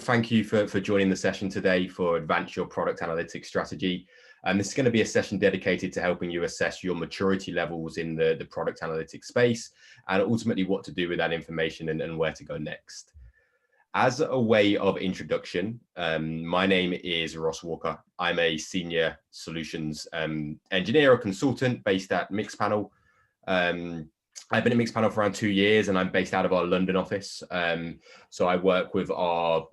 Thank you for joining the session today for Advance Your Product Analytics Strategy. This is going to be a session dedicated to helping you assess your maturity levels in the product analytics space and ultimately what to do with that information and where to go next. As a way of introduction, my name is Ross Walker. I'm a senior solutions engineer or consultant based at Mixpanel. I've been at Mixpanel for around 2 years and I'm based out of our London office. So I work with our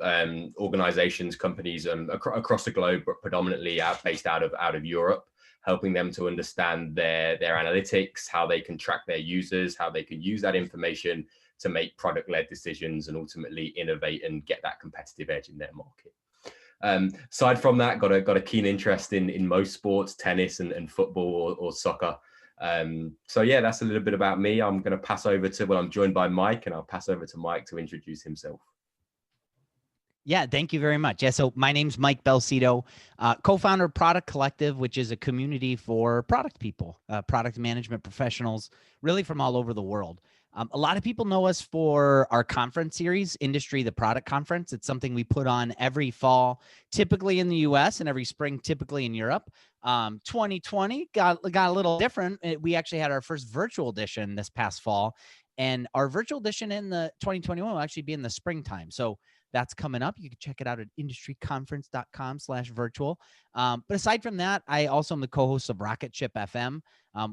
organizations, companies across the globe, but predominantly based out of Europe, helping them to understand their analytics, how they can track their users, how they can use that information to make product-led decisions and ultimately innovate and get that competitive edge in their market. Aside from that, got a keen interest in most sports, tennis and football or soccer. So yeah, that's a little bit about me. I'm going to pass over to, I'm joined by Mike, and I'll pass over to Mike to introduce himself. Yeah, thank you very much. Yeah, so my name's Mike Belcido, co-founder of Product Collective, which is a community for product people, product management professionals, really from all over the world. A lot of people know us for our conference series, Industry, the Product Conference. It's something we put on every fall, typically in the US, and every spring, typically in Europe. 2020 got a little different. We actually had our first virtual edition this past fall, and our virtual edition in the 2021 will actually be in the springtime. So that's coming up. You can check it out at industryconference.com/virtual. But aside from that, I also am the co-host of Rocket Ship FM,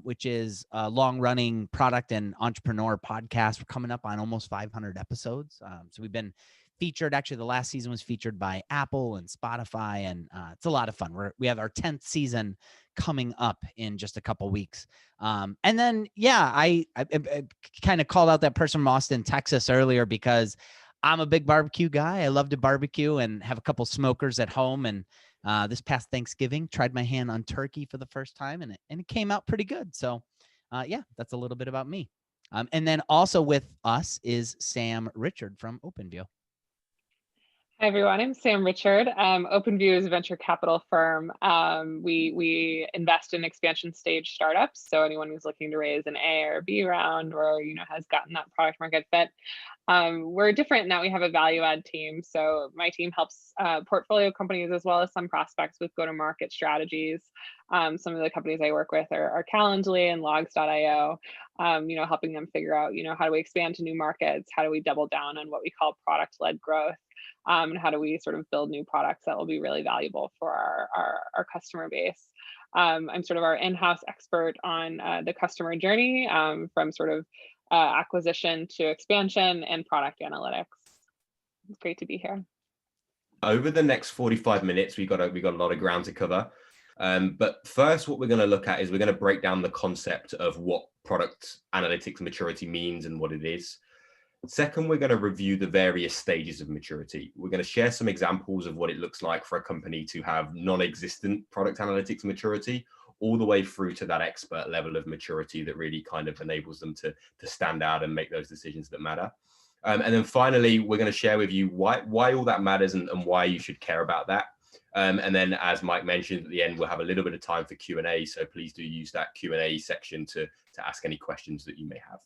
which is a long-running product and entrepreneur podcast. We're coming up on almost 500 episodes. So we've been featured. Actually, the last season was featured by Apple and Spotify, and it's a lot of fun. We have our 10th season coming up in just a couple weeks. And then, yeah, I kind of called out that person from Austin, Texas earlier because I'm a big barbecue guy. I love to barbecue and have a couple smokers at home. And this past Thanksgiving, tried my hand on turkey for the first time, and it came out pretty good. So yeah, that's a little bit about me. And then also with us is Sam Richard from OpenView. Hi, everyone. I'm Sam Richard. OpenView is a venture capital firm. We invest in expansion stage startups. So anyone who's looking to raise an A or B round or has gotten that product market fit. We're different in that we have a value add team. So my team helps portfolio companies as well as some prospects with go-to-market strategies. Some of the companies I work with are Calendly and Logs.io, helping them figure out, how do we expand to new markets? How do we double down on what we call product-led growth? And how do we sort of build new products that will be really valuable for our customer base? I'm sort of our in-house expert on the customer journey from sort of acquisition to expansion and product analytics. It's great to be here. Over the next 45 minutes, we got a lot of ground to cover. But first, what we're going to look at is we're going to break down the concept of what product analytics maturity means and what it is. Second, we're going to review the various stages of maturity. We're going to share some examples of what it looks like for a company to have non-existent product analytics maturity, all the way through to that expert level of maturity that really kind of enables them to stand out and make those decisions that matter. And then finally, we're going to share with you why all that matters and why you should care about that. And then, as Mike mentioned, at the end, we'll have a little bit of time for Q&A. So please do use that Q&A section to ask any questions that you may have.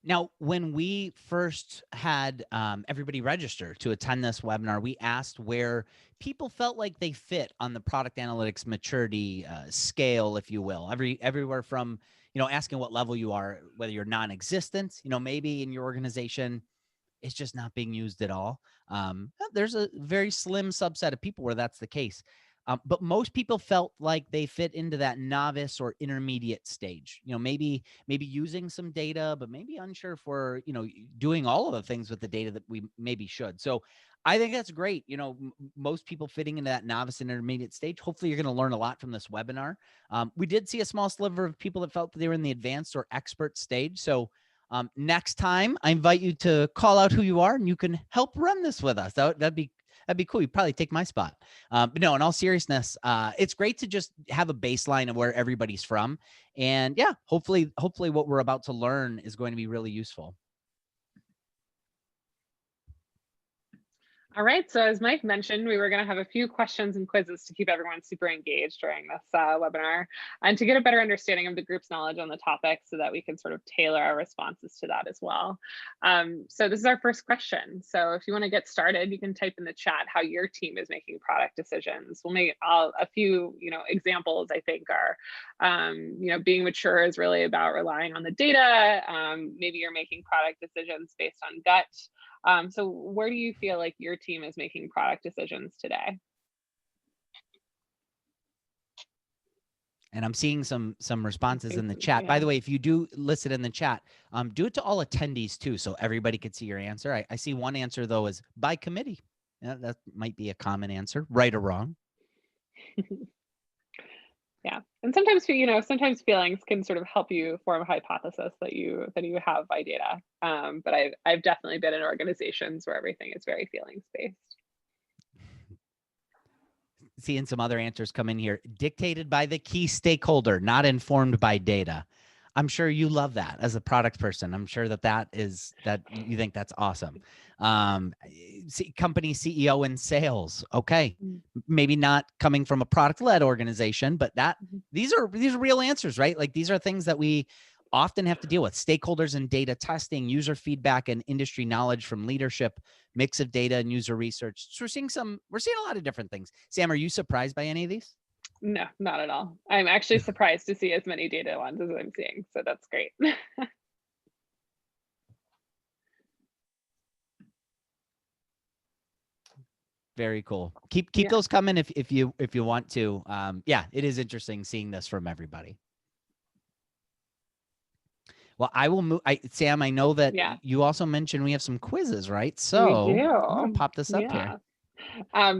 Now, when we first had everybody register to attend this webinar, we asked where people felt like they fit on the product analytics maturity scale, if you will. Everywhere from, asking what level you are, whether you're non-existent, maybe in your organization, it's just not being used at all. There's a very slim subset of people where that's the case. But most people felt like they fit into that novice or intermediate stage, maybe using some data, but maybe unsure if we're, doing all of the things with the data that we maybe should. So I think that's great. Most people fitting into that novice and intermediate stage. Hopefully you're going to learn a lot from this webinar. We did see a small sliver of people that felt that they were in the advanced or expert stage. So next time I invite you to call out who you are and you can help run this with us. That'd be cool. You'd probably take my spot. But no, in all seriousness, it's great to just have a baseline of where everybody's from. And yeah, hopefully what we're about to learn is going to be really useful. All right, so as Mike mentioned, we were going to have a few questions and quizzes to keep everyone super engaged during this webinar and to get a better understanding of the group's knowledge on the topic so that we can sort of tailor our responses to that as well. So this is our first question. So if you want to get started, you can type in the chat how your team is making product decisions. We'll make a few, examples. I think are, being mature is really about relying on the data. Maybe you're making product decisions based on gut. So where do you feel like your team is making product decisions today? And I'm seeing some responses in the chat. Yeah. By the way, if you do list it in the chat, do it to all attendees too, so everybody could see your answer. I see one answer though is by committee. Yeah, that might be a common answer, right or wrong. Yeah, and sometimes sometimes feelings can sort of help you form a hypothesis that you have by data. But I've definitely been in organizations where everything is very feelings based. Seeing some other answers come in here. Dictated by the key stakeholder, not informed by data. I'm sure you love that as a product person. I'm sure that you think that's awesome. Company CEO in sales. Okay. Maybe not coming from a product-led organization, but these are real answers, right? Like these are things that we often have to deal with. Stakeholders and data testing, user feedback and industry knowledge from leadership, mix of data and user research. So we're seeing a lot of different things. Sam, are you surprised by any of these? No, not at all. I'm actually surprised to see as many data ones as I'm seeing. So that's great. Very cool. Keep those coming if you want to. Yeah, it is interesting seeing this from everybody. Well, I will move. Sam, I know that you also mentioned we have some quizzes, right? So we do. I'm gonna pop this up here.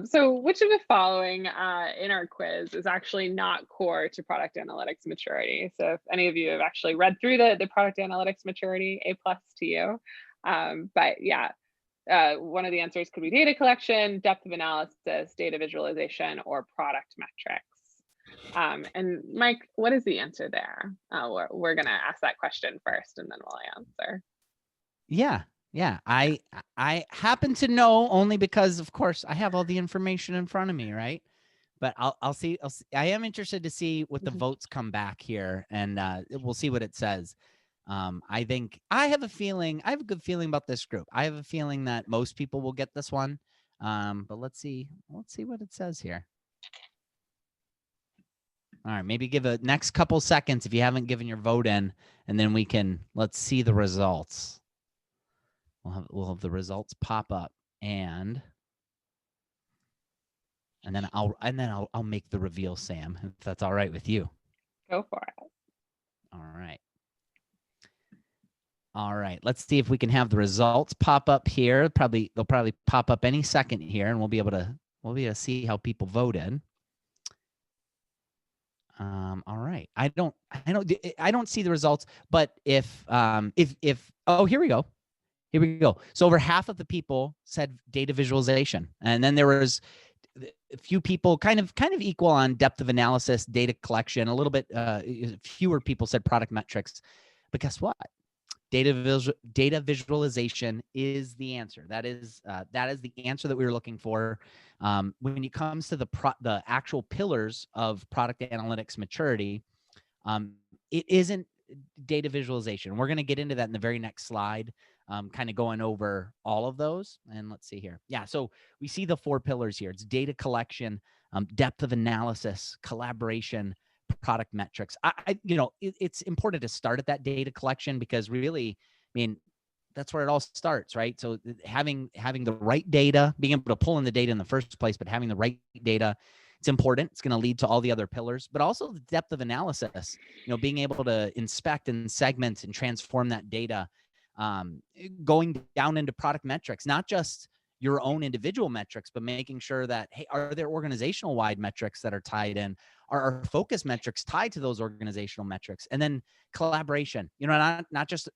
So which of the following in our quiz is actually not core to product analytics maturity? So if any of you have actually read through the product analytics maturity, A+ to you. But yeah, one of the answers could be data collection, depth of analysis, data visualization, or product metrics. And Mike, what is the answer there? We're gonna ask that question first and then we'll answer. Yeah, I happen to know only because, of course, I have all the information in front of me, right? But I'll see. I am interested to see what the votes come back here, and we'll see what it says. I think I have a good feeling about this group. I have a feeling that most people will get this one. But let's see what it says here. All right, maybe give a next couple seconds if you haven't given your vote in, and then let's see the results. We'll have the results pop up, and then I'll make the reveal, Sam, if that's all right with you. Go for it. All right. Let's see if we can have the results pop up here. They'll probably pop up any second here, and we'll be able to see how people voted. All right. I don't see the results, but if oh, here we go. Here we go. So over half of the people said data visualization, and then there was a few people kind of equal on depth of analysis, data collection. A little bit fewer people said product metrics. But guess what? Data visualization is the answer. That is the answer that we were looking for. When it comes to the actual pillars of product analytics maturity, it isn't data visualization. We're going to get into that in the very next slide, kind of going over all of those. And let's see here. Yeah, so we see the 4 pillars here. It's data collection, depth of analysis, collaboration, product metrics. It's important to start at that data collection because really, I mean, that's where it all starts, right? So having the right data, being able to pull in the data in the first place, but having the right data, it's important. It's going to lead to all the other pillars, but also the depth of analysis, being able to inspect and segment and transform that data, going down into product metrics, not just your own individual metrics, but making sure that, hey, are there organizational wide metrics that are tied in? Are our focus metrics tied to those organizational metrics? And then collaboration, not just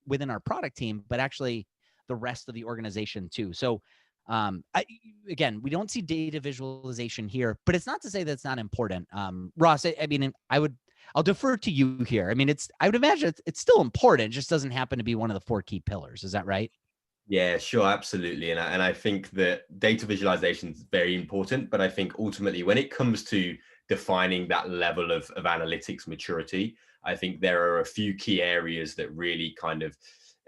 within our product team, but actually the rest of the organization too. So again, we don't see data visualization here, but it's not to say that it's not important. Ross, I'll defer to you here. I mean, I would imagine it's still important. It just doesn't happen to be one of the 4 key pillars. Is that right? Yeah, sure, absolutely. And I think that data visualization is very important, but I think ultimately when it comes to defining that level of analytics maturity, I think there are a few key areas that really kind of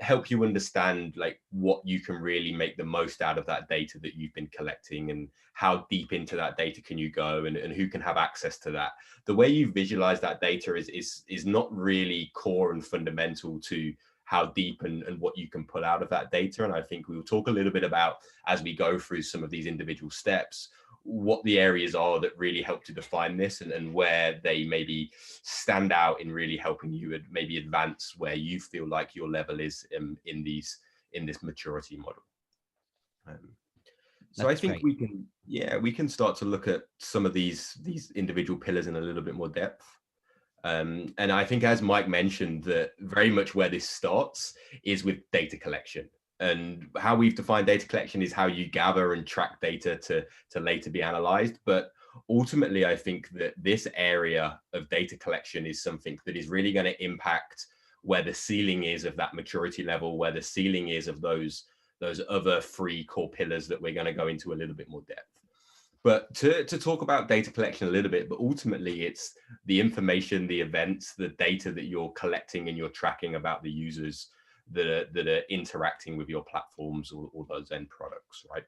help you understand like what you can really make the most out of that data that you've been collecting, and how deep into that data can you go, and who can have access to that. The way you visualize that data is not really core and fundamental to how deep and what you can pull out of that data. And I think we will talk a little bit about, as we go through some of these individual steps, what the areas are that really help to define this, and where they maybe stand out in really helping you maybe advance where you feel like your level is in this maturity model. So I That's think great. we can start to look at some of these individual pillars in a little bit more depth. And I think, as Mike mentioned, that very much where this starts is with data collection. And how we've defined data collection is how you gather and track data to later be analyzed. But ultimately, I think that this area of data collection is something that is really going to impact where the ceiling is of that maturity level, where the ceiling is of those other three core pillars that we're going to go into a little bit more depth. But to talk about data collection a little bit, but ultimately it's the information, the events, the data that you're collecting and you're tracking about the users that are interacting with your platforms or those end products, right?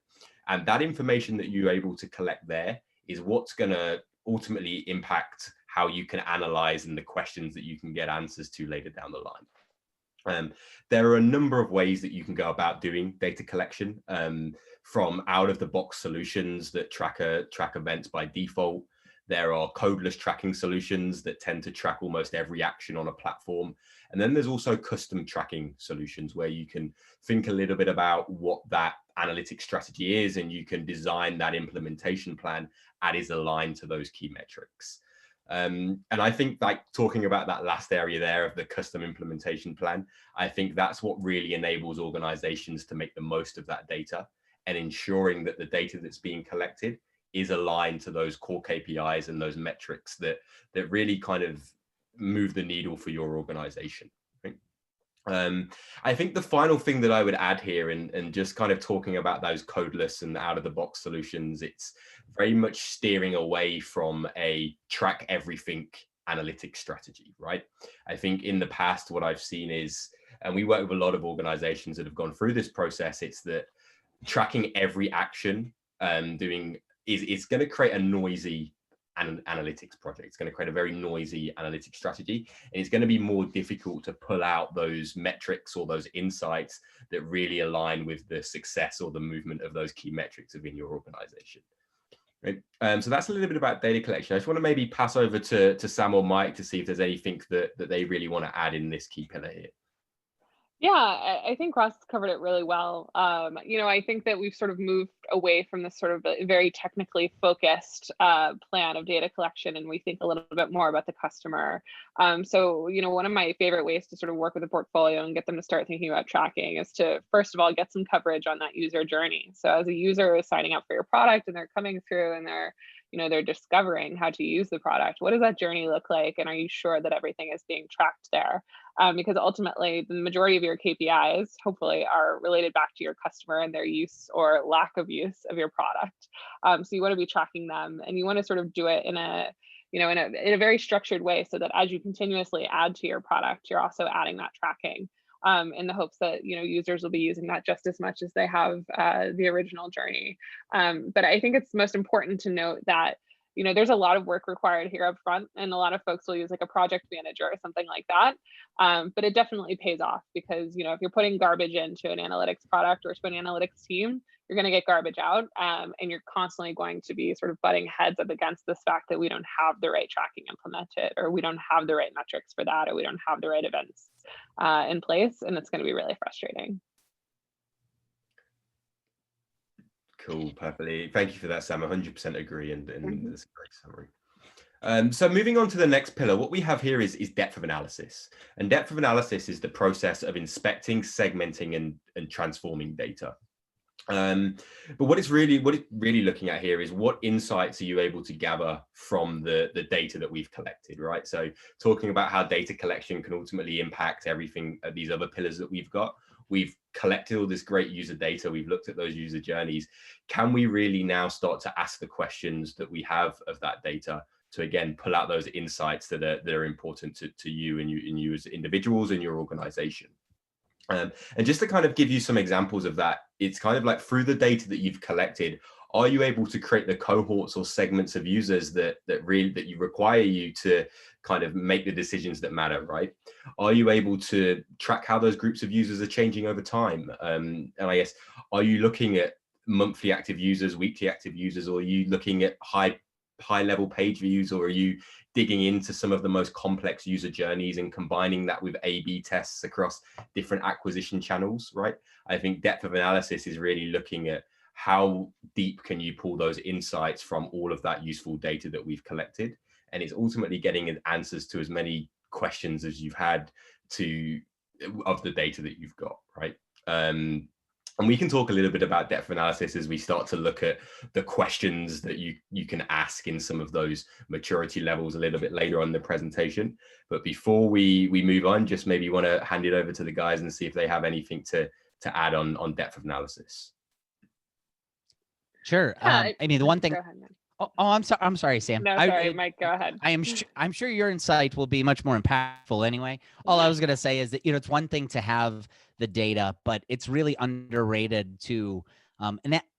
And that information that you're able to collect there is what's going to ultimately impact how you can analyze and the questions that you can get answers to later down the line. There are a number of ways that you can go about doing data collection, from out-of-the-box solutions that track events by default. There are codeless tracking solutions that tend to track almost every action on a platform. And then there's also custom tracking solutions where you can think a little bit about what that analytics strategy is, and you can design that implementation plan that is aligned to those key metrics. And I think, like, talking about that last area there of the custom implementation plan, I think that's what really enables organizations to make the most of that data, and ensuring that the data that's being collected is aligned to those core KPIs and those metrics that really kind of move the needle for your organization. I think the final thing that I would add here, and just kind of talking about those codeless and out of the box solutions, it's very much steering away from a track everything analytics strategy, right? I think in the past, what I've seen is, and we work with a lot of organizations that have gone through this process, it's that tracking every action is going to create a noisy analytics project. It's going to create a very noisy analytics strategy, and it's going to be more difficult to pull out those metrics or those insights that really align with the success or the movement of those key metrics within your organization. Right? So that's a little bit about data collection. I just want to maybe pass over to Sam or Mike to see if there's anything that they really want to add in this key pillar here. Yeah, I think Ross covered it really well. I think that we've sort of moved away from this sort of very technically focused plan of data collection, and we think a little bit more about the customer. So, one of my favorite ways to sort of work with a portfolio and get them to start thinking about tracking is to, first of all, get some coverage on that user journey. So as a user is signing up for your product and they're coming through and they're discovering how to use the product, what does that journey look like? And are you sure that everything is being tracked there? Because ultimately the majority of your KPIs hopefully are related back to your customer and their use or lack of use of your product. So you want to be tracking them, and you want to sort of do it in a very structured way, so that as you continuously add to your product, you're also adding that tracking, in the hopes that users will be using that just as much as they have the original journey. But I think it's most important to note that there's a lot of work required here up front, and a lot of folks will use like a project manager or something like that. But it definitely pays off, because if you're putting garbage into an analytics product or to an analytics team, you're going to get garbage out, and you're constantly going to be sort of butting heads up against this fact that we don't have the right tracking implemented, or we don't have the right metrics for that, or we don't have the right events in place, and it's going to be really frustrating. Cool, perfectly. Thank you for that, Sam. 100% agree, and that's a great summary. So moving on to the next pillar, what we have here is depth of analysis. And depth of analysis is the process of inspecting, segmenting, and transforming data. But what it's really looking at here is what insights are you able to gather from the data that we've collected, right? So talking about how data collection can ultimately impact everything, these other pillars that we've got. we've collected all this great user data, we've looked at those user journeys. Can we really now start to ask the questions that we have of that data to, again, pull out those insights that are important to you and you as individuals and your organization? And just to kind of give you some examples of that, it's kind of like through the data that you've collected, are you able to create the cohorts or segments of users that you require you to kind of make the decisions that matter, right? Are you able to track how those groups of users are changing over time? And I guess, are you looking at monthly active users, weekly active users, or are you looking at high level page views, or are you digging into some of the most complex user journeys and combining that with A/B tests across different acquisition channels, right? I think depth of analysis is really looking at how deep can you pull those insights from all of that useful data that we've collected. And it's ultimately getting answers to as many questions as you've had of the data that you've got, right? And we can talk a little bit about depth analysis as we start to look at the questions that you can ask in some of those maturity levels a little bit later on in the presentation. But before we move on, just maybe want to hand it over to the guys and see if they have anything to add on depth of analysis. Sure. I mean, the one thing. Go ahead, I'm sorry, Sam. No, sorry, Mike, go ahead. I'm sure your insight will be much more impactful anyway. All I was going to say is that, it's one thing to have the data, but it's really underrated to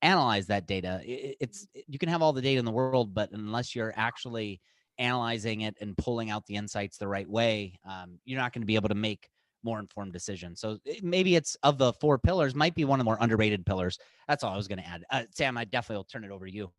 analyze that data. You can have all the data in the world, but unless you're actually analyzing it and pulling out the insights the right way, you're not going to be able to make more informed decisions. So maybe it's, of the 4 pillars, might be one of the more underrated pillars. That's all I was going to add. Sam, I definitely will turn it over to you.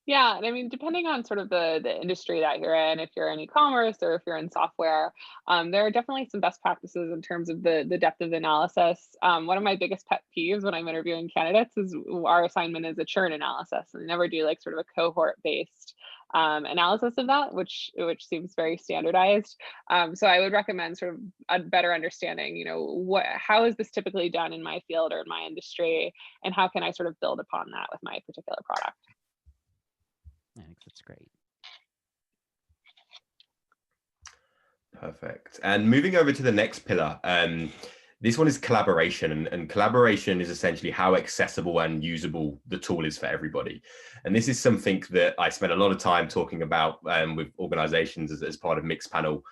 Yeah, and I mean, depending on sort of the industry that you're in, if you're in e-commerce or if you're in software, there are definitely some best practices in terms of the depth of analysis. One of my biggest pet peeves when I'm interviewing candidates is our assignment is a churn analysis, and never do like sort of a cohort-based analysis of that, which seems very standardized. So I would recommend sort of a better understanding, how is this typically done in my field or in my industry, and how can I sort of build upon that with my particular product? I think that's great. Perfect. And moving over to the next pillar, this one is collaboration, and collaboration is essentially how accessible and usable the tool is for everybody. And this is something that I spent a lot of time talking about with organizations as part of Mixpanel.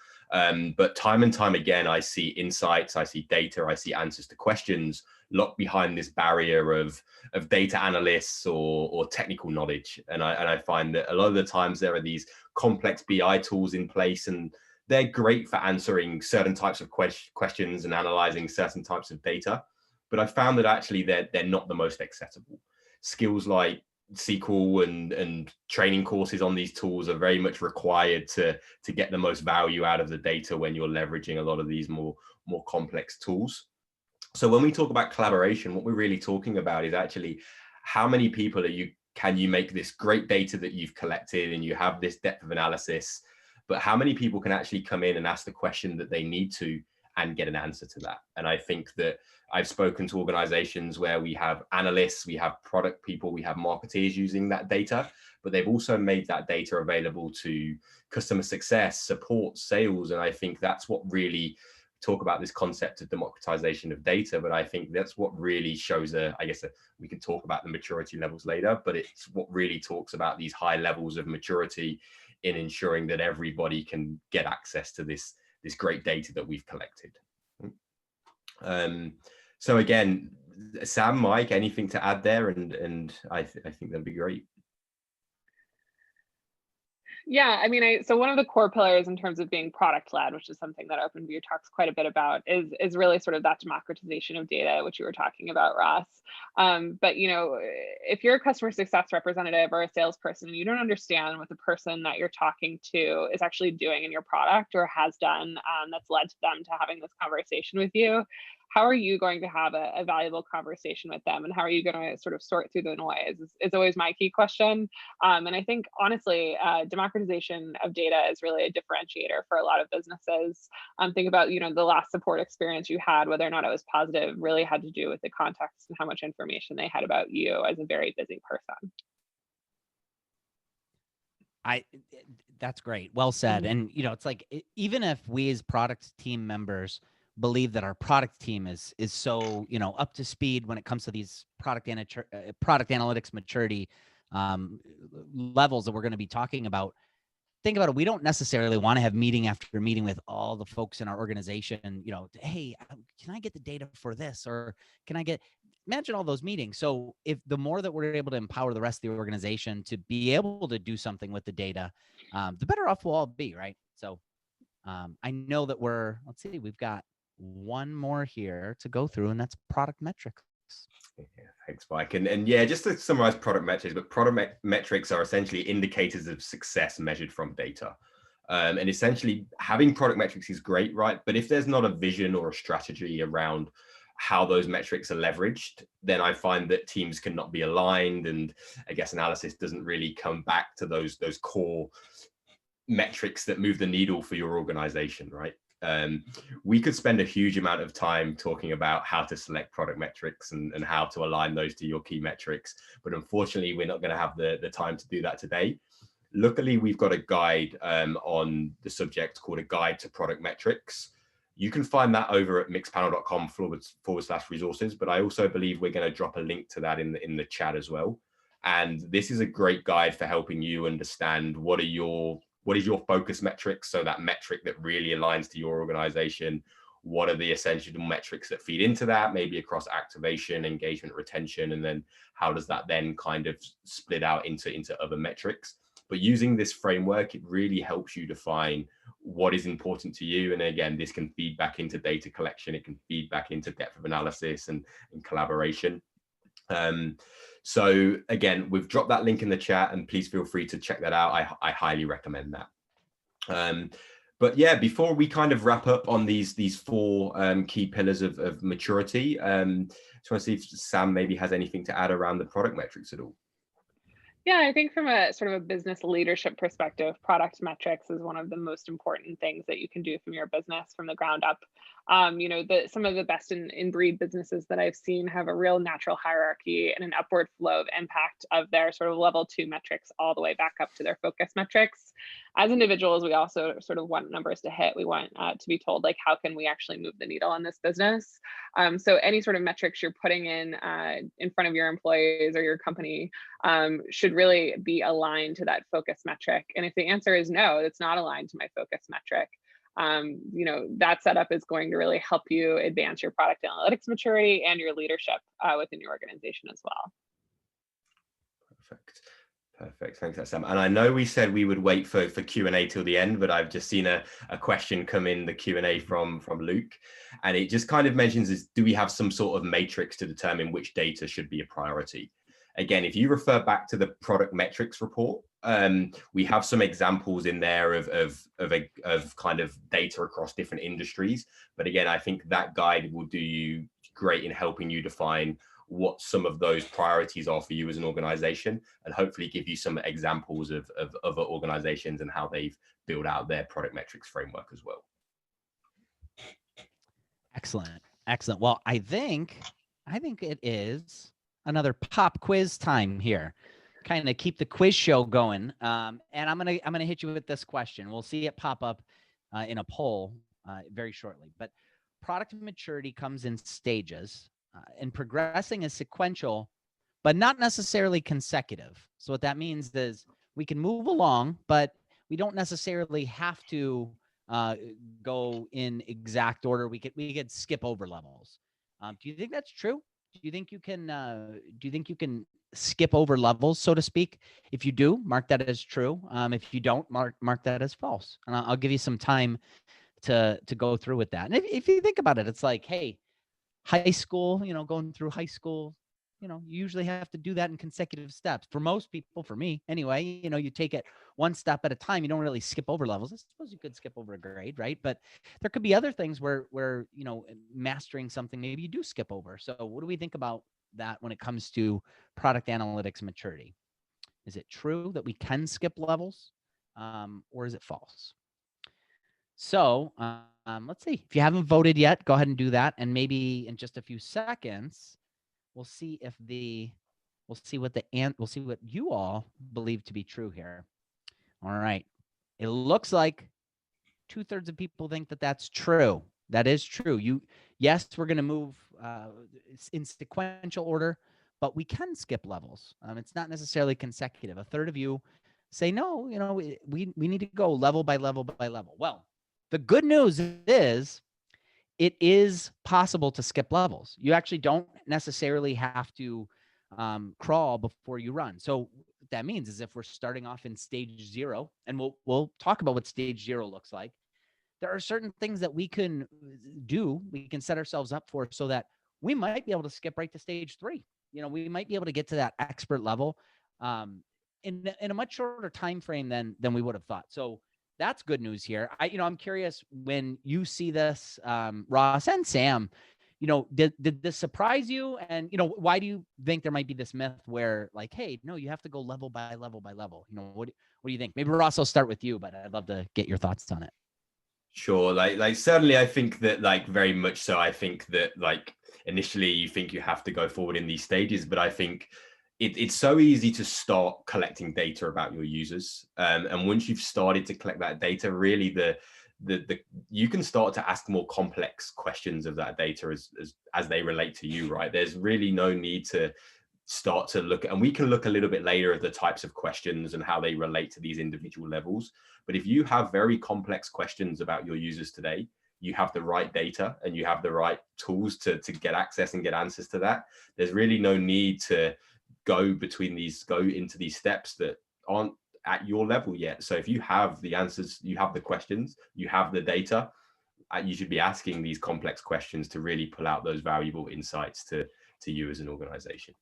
But time and time again, I see insights, I see data, I see answers to questions locked behind this barrier of data analysts or technical knowledge. And I find that a lot of the times there are these complex BI tools in place, and they're great for answering certain types of questions and analyzing certain types of data. But I found that actually they're not the most accessible. Skills like SQL and training courses on these tools are very much required to get the most value out of the data when you're leveraging a lot of these more complex tools. So when we talk about collaboration, what we're really talking about is actually how many people can you make this great data that you've collected and you have this depth of analysis, but how many people can actually come in and ask the question that they need to and get an answer to that? And I think that I've spoken to organizations where we have analysts, we have product people, we have marketeers using that data, but they've also made that data available to customer success, support, sales. And I think that's what really talk about this concept of democratization of data, but I think that's what really shows we can talk about the maturity levels later, but it's what really talks about these high levels of maturity in ensuring that everybody can get access to this great data that we've collected. So again, Sam, Mike, anything to add there? And I think that'd be great. Yeah, I mean, so one of the core pillars in terms of being product led, which is something that OpenView talks quite a bit about, is really sort of that democratization of data, which you were talking about, Ross. But if you're a customer success representative or a salesperson and you don't understand what the person that you're talking to is actually doing in your product or has done, that's led to them to having this conversation with you, how are you going to have a valuable conversation with them, and how are you going to sort of sort through the noise is always my key question. And I think honestly, democratization of data is really a differentiator for a lot of businesses. Think about the last support experience you had, whether or not it was positive, really had to do with the context and how much information they had about you as a very busy person. That's great. Well said. And it's like, even if we as product team members, believe that our product team is so, you know, up to speed when it comes to these product analytics maturity levels that we're going to be talking about. Think about it. We don't necessarily want to have meeting after meeting with all the folks in our organization, you know, hey, can I get the data for this? Or can I get, imagine all those meetings. So if the more that we're able to empower the rest of the organization to be able to do something with the data, the better off we'll all be, right? So I know that let's see, we've got one more here to go through, and that's product metrics. Yeah, thanks, Mike. And yeah, just to summarize product metrics, but product metrics are essentially indicators of success measured from data. And essentially having product metrics is great, right? But if there's not a vision or a strategy around how those metrics are leveraged, then I find that teams cannot be aligned. And I guess analysis doesn't really come back to those core metrics that move the needle for your organization, right? We could spend a huge amount of time talking about how to select product metrics and how to align those to your key metrics. But unfortunately, we're not going to have the time to do that today. Luckily, we've got a guide on the subject called A Guide to Product Metrics. You can find that over at mixpanel.com/resources. But I also believe we're going to drop a link to that in the chat as well. And this is a great guide for helping you understand what is your focus metrics, so that metric that really aligns to your organization. What are the essential metrics that feed into that, maybe across activation, engagement, retention, and then how does that then kind of split out into other metrics? But using this framework, it really helps you define what is important to you. And again, this can feed back into data collection. It can feed back into depth of analysis and collaboration. So again, we've dropped that link in the chat, and please feel free to check that out. I highly recommend that. But yeah, before we kind of wrap up on these four key pillars of maturity, just want to see if Sam maybe has anything to add around the product metrics at all. Yeah, I think from a sort of a business leadership perspective, product metrics is one of the most important things that you can do from your business from the ground up. You know, some of the best in breed businesses that I've seen have a real natural hierarchy and an upward flow of impact of their sort of level 2 metrics all the way back up to their focus metrics. As individuals, we also sort of want numbers to hit. We want to be told, like, how can we actually move the needle on this business? So any sort of metrics you're putting in front of your employees or your company should really be aligned to that focus metric. And if the answer is no, it's not aligned to my focus metric, you know, that setup is going to really help you advance your product analytics maturity and your leadership within your organization as well. Perfect. Thanks, Sam. And I know we said we would wait for Q&A till the end, but I've just seen a question come in the Q&A from Luke. And it just kind of mentions is, do we have some sort of matrix to determine which data should be a priority? Again, if you refer back to the product metrics report, we have some examples in there of kind of data across different industries. But again, I think that guide will do you great in helping you define what some of those priorities are for you as an organization, and hopefully give you some examples of other organizations and how they've built out their product metrics framework as well. Excellent. Well, I think it is another pop quiz time here. Kind of keep the quiz show going. And I'm gonna hit you with this question. We'll see it pop up in a poll very shortly. But product maturity comes in stages, and progressing is sequential, but not necessarily consecutive. So what that means is we can move along, but we don't necessarily have to go in exact order. We could skip over levels. Do you think that's true? Do you think you can skip over levels, so to speak? If you do, mark that as true. If you don't, mark that as false. And I'll give you some time to go through with that. And if you think about it, it's like, hey, high school, you know, going through high school, you know, you usually have to do that in consecutive steps. For most people, for me anyway, you know, you take it one step at a time. You don't really skip over levels. I suppose you could skip over a grade, right? But there could be other things where, you know, mastering something, maybe you do skip over. So what do we think about that when it comes to product analytics maturity? Is it true that we can skip levels, or is it false? So let's see. If you haven't voted yet, go ahead and do that. And maybe in just a few seconds, we'll see what you all believe to be true here. All right. It looks like 2/3 of people think that that's true. That is true. Yes, we're going to move in sequential order, but we can skip levels. It's not necessarily consecutive. A third of you say, no, we need to go level by level by level. Well, the good news is it is possible to skip levels. You actually don't necessarily have to crawl before you run. So what that means is if we're starting off in stage 0, and we'll talk about what stage 0 looks like, there are certain things that we can do, we can set ourselves up for, so that we might be able to skip right to stage 3. We might be able to get to that expert level in a much shorter time frame than we would have thought. So that's good news here. I'm curious, when you see this, Ross and Sam, did this surprise you? And, why do you think there might be this myth where, like, hey, no, you have to go level by level by level? What do you think? Maybe Ross, I'll start with you, but I'd love to get your thoughts on it. Sure. Like certainly I think that, like, very much so. I think that, like, initially you think you have to go forward in these stages, but I think it's so easy to start collecting data about your users. And once you've started to collect that data, really the you can start to ask more complex questions of that data as they relate to you, right? There's really no need to start to look, and we can look a little bit later at the types of questions and how they relate to these individual levels. But if you have very complex questions about your users today, you have the right data and you have the right tools to get access and get answers to that. There's really no need to go into these steps that aren't at your level yet. So if you have the answers, you have the questions, you have the data, you should be asking these complex questions to really pull out those valuable insights to you as an organization.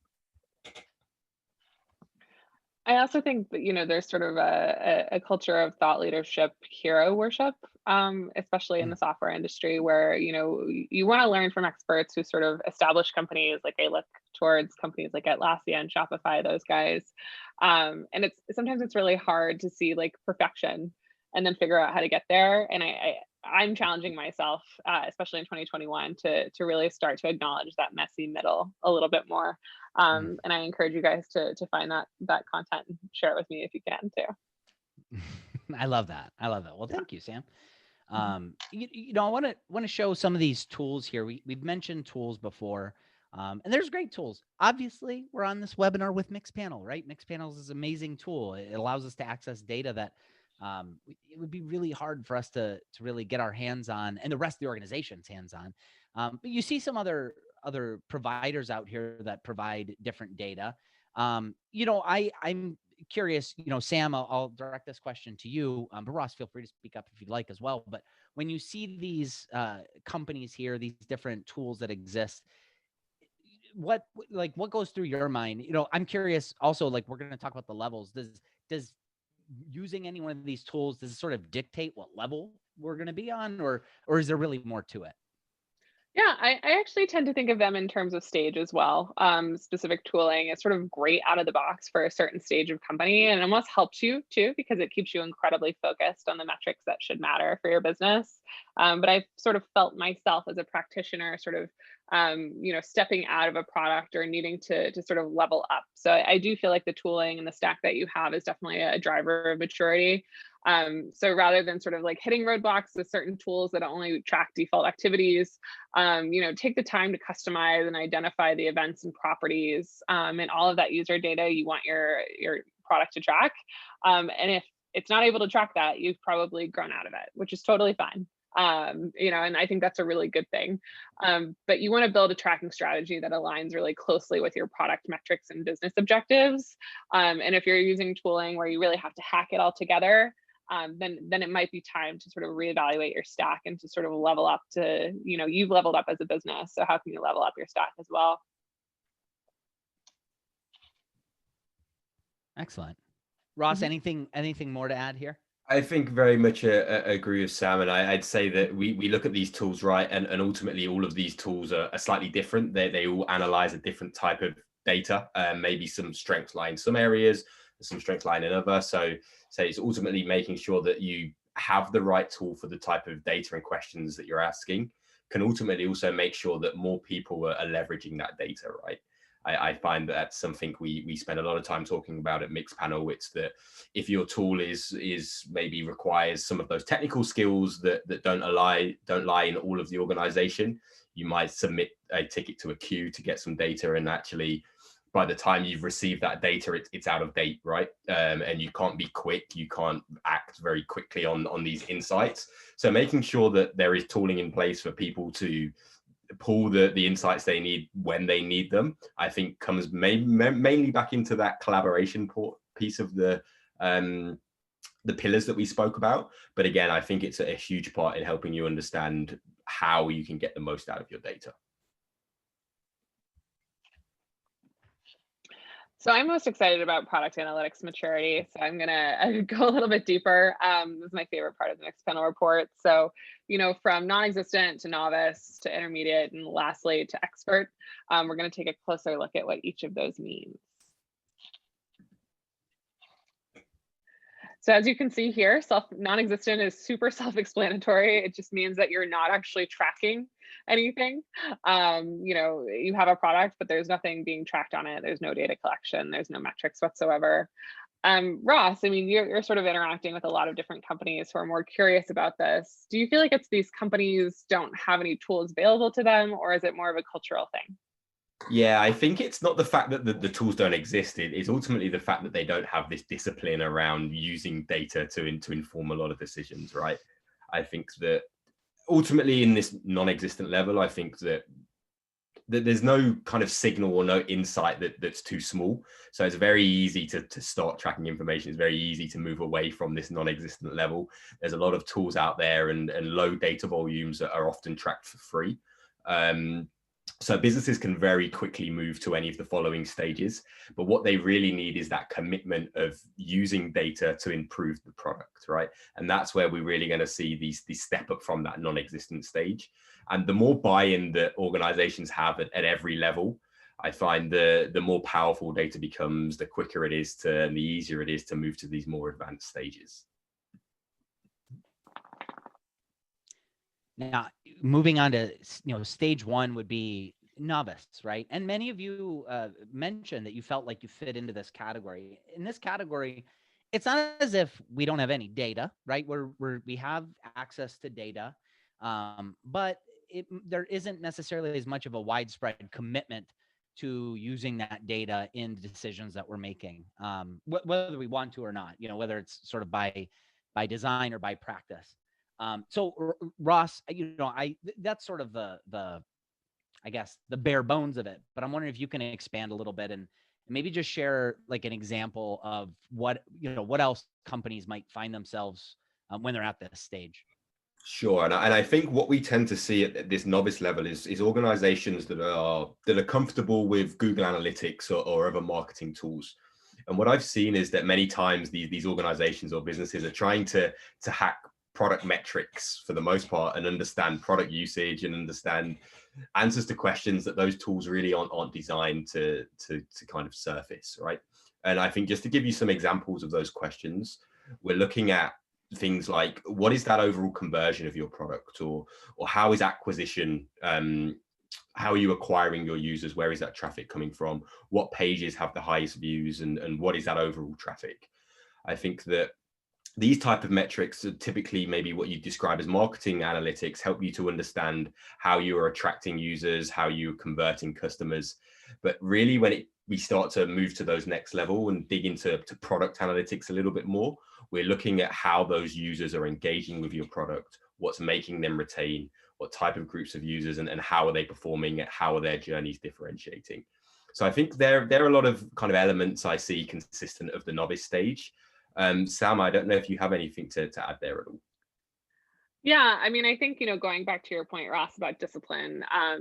I also think that, there's sort of a culture of thought leadership, hero worship, especially in the software industry, where, you want to learn from experts who sort of establish companies. Like, I look towards companies like Atlassian, Shopify, those guys. And sometimes it's really hard to see, like, perfection and then figure out how to get there. And I'm challenging myself, especially in 2021, to really start to acknowledge that messy middle a little bit more. And I encourage you guys to find that content and share it with me if you can too. I love that. Well, thank you, Sam. I want to show some of these tools here. We've mentioned tools before, and there's great tools. Obviously, we're on this webinar with Mixpanel, right? Mixpanel is an amazing tool. It allows us to access data that it would be really hard for us to really get our hands on, and the rest of the organization's hands on. But you see some other providers out here that provide different data. I'm curious, Sam, I'll direct this question to you, but Ross, feel free to speak up if you'd like as well. But when you see these companies here, these different tools that exist, what goes through your mind? I'm curious also, like, we're going to talk about the levels. Does using any one of these tools, does it sort of dictate what level we're going to be on, or is there really more to it? Yeah, I actually tend to think of them in terms of stage as well. Specific tooling is sort of great out of the box for a certain stage of company, and almost helps you too, because it keeps you incredibly focused on the metrics that should matter for your business. But I've sort of felt myself as a practitioner sort of, stepping out of a product or needing to sort of level up. So I do feel like the tooling and the stack that you have is definitely a driver of maturity. So rather than sort of like hitting roadblocks with certain tools that only track default activities, take the time to customize and identify the events and properties, and all of that user data you want your product to track. And if it's not able to track that, you've probably grown out of it, which is totally fine. And I think that's a really good thing. But you want to build a tracking strategy that aligns really closely with your product metrics and business objectives. And if you're using tooling where you really have to hack it all together, then it might be time to sort of reevaluate your stack and to sort of level up to, you've leveled up as a business. So how can you level up your stack as well? Excellent. Ross, anything more to add here? I think very much agree with Sam, and I'd say that we look at these tools, right, and ultimately all of these tools are slightly different. They all analyze a different type of data, maybe some strengths lie in some areas, some strengths lie in another. So it's ultimately making sure that you have the right tool for the type of data and questions that you're asking, can ultimately also make sure that more people are leveraging that data, right? I find that that's something we spend a lot of time talking about at Mixpanel. It's that if your tool is maybe requires some of those technical skills that don't lie in all of the organization, you might submit a ticket to a queue to get some data, and actually by the time you've received that data, it's out of date, right? And you can't be quick, you can't act very quickly on these insights. So making sure that there is tooling in place for people to pull the insights they need when they need them, I think comes mainly back into that collaboration piece of the pillars that we spoke about. But again, I think it's a huge part in helping you understand how you can get the most out of your data. So I'm most excited about product analytics maturity. So I'm gonna go a little bit deeper. This is my favorite part of the next panel report. So, from non-existent to novice to intermediate and lastly to expert, we're gonna take a closer look at what each of those means. So as you can see here, non-existent is super self-explanatory. It just means that you're not actually tracking anything. You have a product, but there's nothing being tracked on it. There's no data collection. There's no metrics whatsoever. Ross, I mean, you're sort of interacting with a lot of different companies who are more curious about this. Do you feel like it's these companies don't have any tools available to them, or is it more of a cultural thing? Yeah, I think it's not the fact that the tools don't exist. It's ultimately the fact that they don't have this discipline around using data to inform a lot of decisions, right? I think that ultimately in this non-existent level, I think that there's no kind of signal or no insight that's too small. So it's very easy to start tracking information. It's very easy to move away from this non-existent level. There's a lot of tools out there, and low data volumes that are often tracked for free. So businesses can very quickly move to any of the following stages, but what they really need is that commitment of using data to improve the product, right? And that's where we're really going to see these step up from that non-existent stage. And the more buy-in that organizations have at every level, I find the more powerful data becomes, the quicker it is to, and the easier it is to move to these more advanced stages. Now, moving on to, stage one would be novice, right? And many of you mentioned that you felt like you fit into this category. In this category, it's not as if we don't have any data, right? We have access to data, but there isn't necessarily as much of a widespread commitment to using that data in decisions that we're making, whether we want to or not, whether it's sort of by design or by practice. So Ross, that's sort of the I guess the bare bones of it, but I'm wondering if you can expand a little bit and maybe just share like an example of what else companies might find themselves when they're at this stage. Sure, and I think what we tend to see at this novice level is organizations that are comfortable with Google Analytics or other marketing tools. And what I've seen is that many times these organizations or businesses are trying to hack product metrics for the most part, and understand product usage and understand answers to questions that those tools really aren't designed to kind of surface, right? And I think just to give you some examples of those questions, we're looking at things like, what is that overall conversion of your product, or how is acquisition, how are you acquiring your users, where is that traffic coming from, what pages have the highest views, and what is that overall traffic? I think that these type of metrics are typically maybe what you describe as marketing analytics, help you to understand how you are attracting users, how you're converting customers. But really when we start to move to those next level and dig into product analytics a little bit more, we're looking at how those users are engaging with your product, what's making them retain, what type of groups of users, and how are they performing, how are their journeys differentiating. So I think there are a lot of kind of elements I see consistent of the novice stage. Sam, I don't know if you have anything to add there at all. Yeah, I mean, I think, going back to your point, Ross, about discipline, I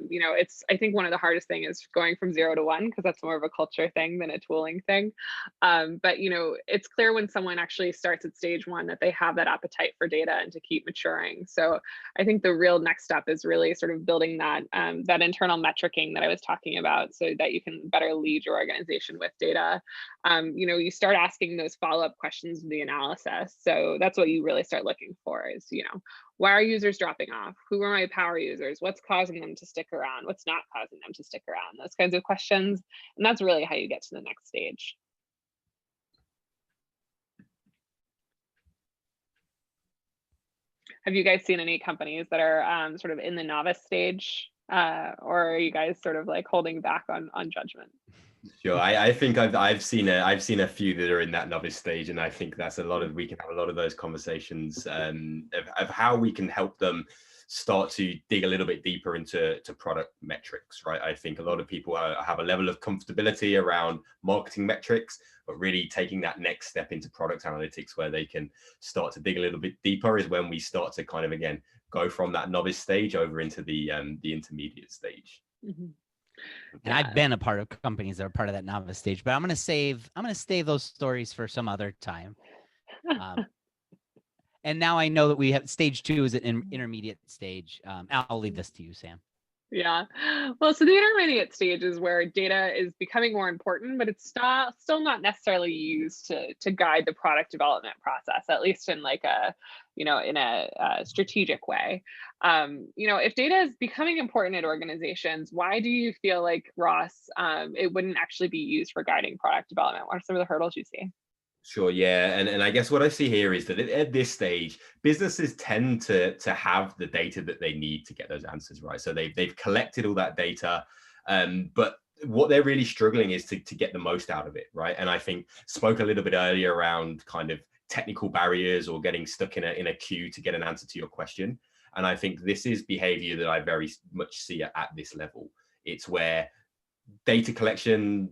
think one of the hardest thing is going from 0 to 1, because that's more of a culture thing than a tooling thing. But, it's clear when someone actually starts at stage 1 that they have that appetite for data and to keep maturing. So I think the real next step is really sort of building that, that internal metricing that I was talking about, so that you can better lead your organization with data. You start asking those follow-up questions in the analysis. So that's what you really start looking for is, Why are users dropping off? Who are my power users? What's causing them to stick around? What's not causing them to stick around? Those kinds of questions. And that's really how you get to the next stage. Have you guys seen any companies that are sort of in the novice stage? Or are you guys sort of like holding back on judgment? Sure, I think I've seen a few that are in that novice stage, and I think that's we can have a lot of those conversations of how we can help them start to dig a little bit deeper into product metrics, right? I think a lot of people have a level of comfortability around marketing metrics, but really taking that next step into product analytics where they can start to dig a little bit deeper is when we start to kind of, again, go from that novice stage over into the intermediate stage. Mm-hmm. And I've been a part of companies that are part of that novice stage, but I'm gonna save those stories for some other time. And now I know that we have stage 2 is an intermediate stage. I'll leave this to you, Sam. Yeah. Well, so the intermediate stage is where data is becoming more important, but it's still not necessarily used to guide the product development process, at least in like a, in a strategic way. If data is becoming important at organizations, why do you feel like, Ross, it wouldn't actually be used for guiding product development? What are some of the hurdles you see? Sure, yeah, and I guess what I see here is that at this stage, businesses tend to have the data that they need to get those answers, right? So they've collected all that data, but what they're really struggling is to get the most out of it, right? And I think spoke a little bit earlier around kind of technical barriers or getting stuck in a queue to get an answer to your question. And I think this is behavior that I very much see at this level. It's where data collection,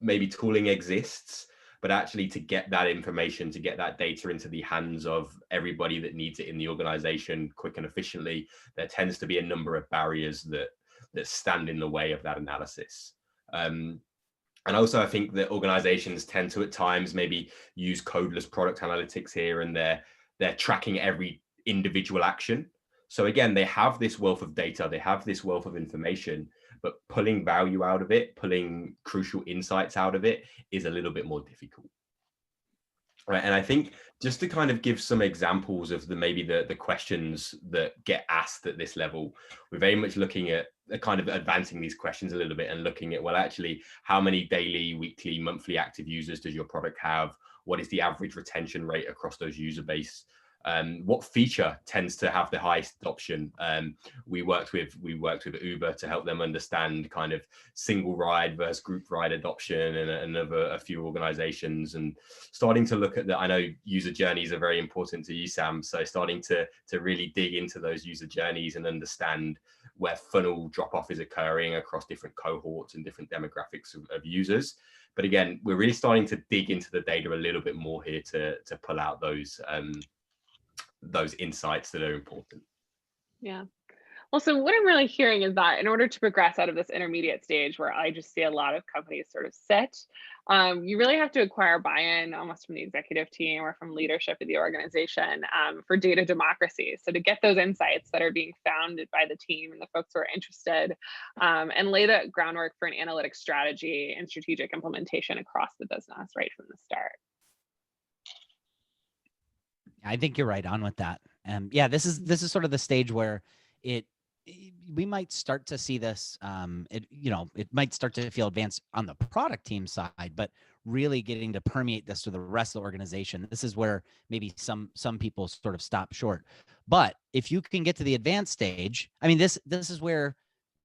maybe tooling exists, but actually to get that information, to get that data into the hands of everybody that needs it in the organization quick and efficiently, there tends to be a number of barriers that stand in the way of that analysis. And also I think that organizations tend to at times maybe use codeless product analytics here, and they're tracking every individual action. So again, they have this wealth of data, they have this wealth of information, but pulling value out of it, pulling crucial insights out of it is a little bit more difficult. Right. And I think just to kind of give some examples of the questions that get asked at this level, we're very much looking at kind of advancing these questions a little bit and looking at, well, actually, how many daily, weekly, monthly active users does your product have? What is the average retention rate across those user base? What feature tends to have the highest adoption? We worked with Uber to help them understand kind of single ride versus group ride adoption, and a few organizations, and starting to look at I know user journeys are very important to you, Sam. So starting to really dig into those user journeys and understand where funnel drop off is occurring across different cohorts and different demographics of users. But again, we're really starting to dig into the data a little bit more here to pull out those insights that are important. Yeah. Well, so what I'm really hearing is that in order to progress out of this intermediate stage where I just see a lot of companies sort of sit, you really have to acquire buy-in almost from the executive team or from leadership of the organization for data democracy. So to get those insights that are being found by the team and the folks who are interested, and lay the groundwork for an analytics strategy and strategic implementation across the business right from the start. I think you're right on with that. Yeah, this is sort of the stage where we might start to see this. It might start to feel advanced on the product team side, but really getting to permeate this to the rest of the organization. This is where maybe some people sort of stop short. But if you can get to the advanced stage, I mean, this is where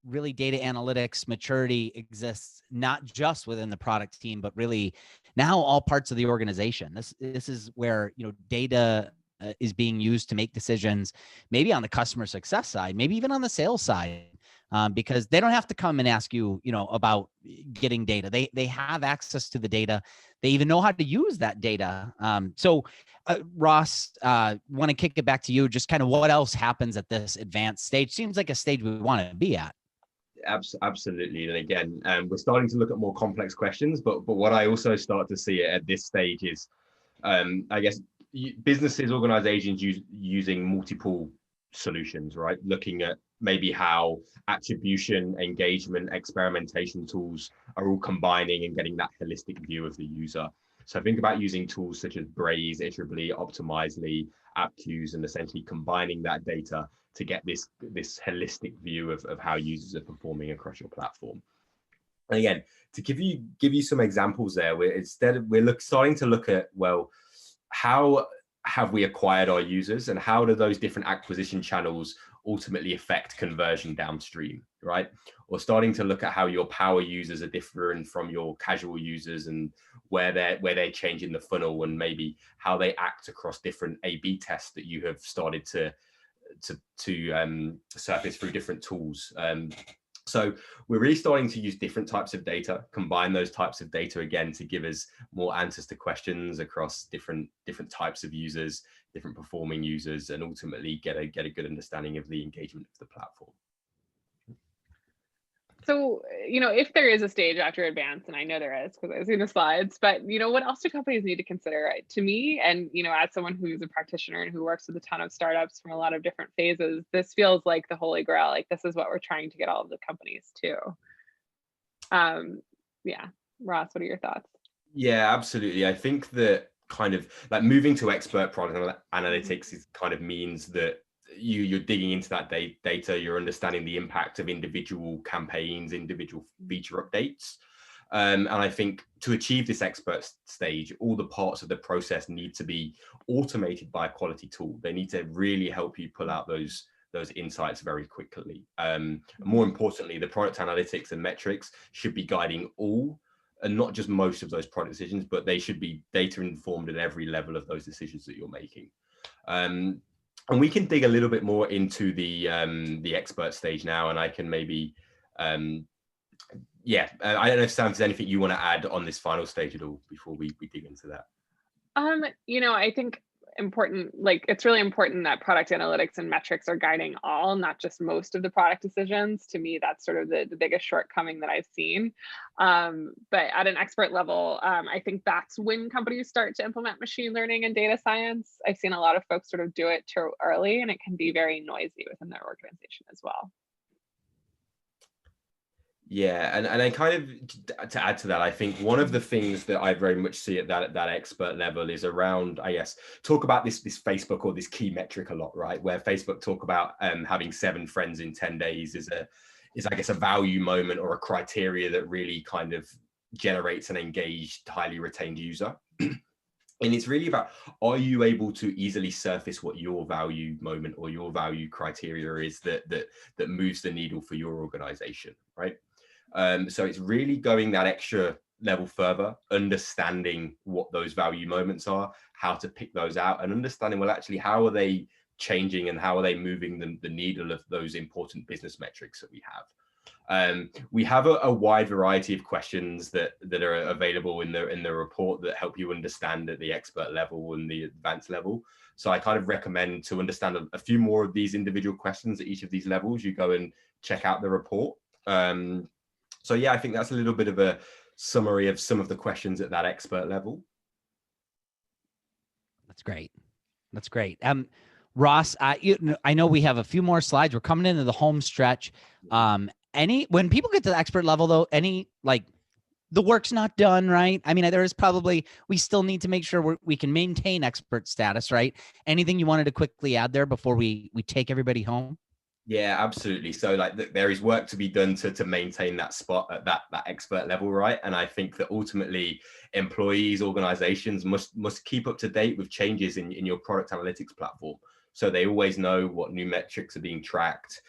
really data analytics maturity exists, not just within the product team, but really now all parts of the organization. This is where, data is being used to make decisions, maybe on the customer success side, maybe even on the sales side, because they don't have to come and ask you, about getting data. They have access to the data. They even know how to use that data. Ross, want to kick it back to you. Just kind of what else happens at this advanced stage? Seems like a stage we want to be at. Absolutely. And again, we're starting to look at more complex questions, but what I also start to see at this stage is, I guess, businesses, organizations using multiple solutions, right? Looking at maybe how attribution, engagement, experimentation tools are all combining and getting that holistic view of the user. So think about using tools such as Braze, Iterably, Optimizely, AppQs, and essentially combining that data to get this holistic view of how users are performing across your platform. And again, to give you some examples there, we're starting to look at, well, how have we acquired our users, and how do those different acquisition channels ultimately affect conversion downstream, right? Or starting to look at how your power users are different from your casual users, and where they're changing the funnel, and maybe how they act across different A/B tests that you have started to surface through different tools. So we're really starting to use different types of data, combine those types of data again to give us more answers to questions across different types of users, different performing users, and ultimately get a good understanding of the engagement of the platform. So, if there is a stage after advance, and I know there is because I've seen the slides, but what else do companies need to consider? To me, and as someone who's a practitioner and who works with a ton of startups from a lot of different phases, this feels like the holy grail. Like, this is what we're trying to get all of the companies to. Yeah, Ross, what are your thoughts? Yeah, absolutely. I think that kind of like moving to expert product analytics is kind of means that you're digging into that data, you're understanding the impact of individual campaigns, individual feature updates. And I think to achieve this expert stage, all the parts of the process need to be automated by a quality tool. They need to really help you pull out those insights very quickly. More importantly, the product analytics and metrics should be guiding all, and not just most of those product decisions, but they should be data informed at every level of those decisions that you're making. And we can dig a little bit more into the expert stage now, and I can maybe, I don't know if Sam, there's anything you want to add on this final stage at all before we dig into that. I think it's really important that product analytics and metrics are guiding all, not just most of the product decisions. To me, that's sort of the biggest shortcoming that I've seen. But at an expert level, I think that's when companies start to implement machine learning and data science. I've seen a lot of folks sort of do it too early, and it can be very noisy within their organization as well. Yeah, and I kind of, to add to that, I think one of the things that I very much see at that expert level is around, I guess, talk about this Facebook or this key metric a lot, right? Where Facebook talk about having 7 friends in 10 days is I guess a value moment or a criteria that really kind of generates an engaged, highly retained user. And it's really about, are you able to easily surface what your value moment or your value criteria is that moves the needle for your organization, right? So it's really going that extra level further, understanding what those value moments are, how to pick those out, and understanding, well, actually, how are they changing and how are they moving the needle of those important business metrics that we have. We have a wide variety of questions that are available in the report that help you understand at the expert level and the advanced level. So I kind of recommend, to understand a few more of these individual questions at each of these levels, you go and check out the report. So yeah, I think that's a little bit of a summary of some of the questions at that expert level. That's great. That's great. Ross, I know we have a few more slides. We're coming into the home stretch. When people get to the expert level, though, the work's not done, right? I mean, we still need to make sure we can maintain expert status, right? Anything you wanted to quickly add there before we take everybody home? Yeah, absolutely. So there is work to be done to maintain that spot at that expert level, right? And I think that ultimately employees, organizations must keep up to date with changes in your product analytics platform. So they always know what new metrics are being tracked.